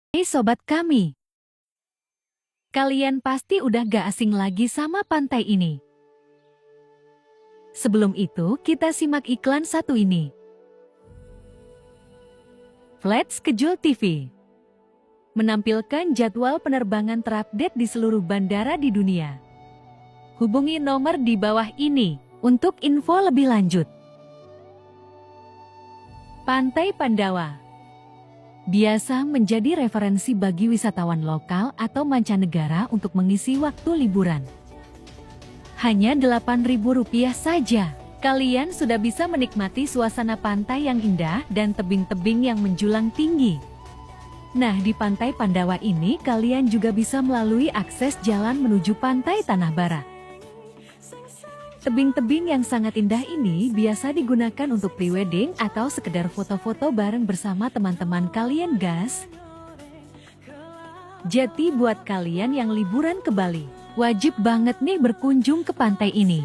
Hai sobat kami, kalian pasti udah gak asing lagi sama pantai ini. Sebelum itu, kita simak iklan satu ini. Flight Schedule TV menampilkan jadwal penerbangan terupdate di seluruh bandara di dunia. Hubungi nomor di bawah ini untuk info lebih lanjut. Pantai Pandawa biasa menjadi referensi bagi wisatawan lokal atau mancanegara untuk mengisi waktu liburan. Hanya Rp8.000 saja, kalian sudah bisa menikmati suasana pantai yang indah dan tebing-tebing yang menjulang tinggi. Nah, di Pantai Pandawa ini kalian juga bisa melalui akses jalan menuju Pantai Tanah Bara. Tebing-tebing yang sangat indah ini biasa digunakan untuk prewedding atau sekedar foto-foto bareng bersama teman-teman kalian, guys. Jadi buat kalian yang liburan ke Bali, wajib banget nih berkunjung ke pantai ini.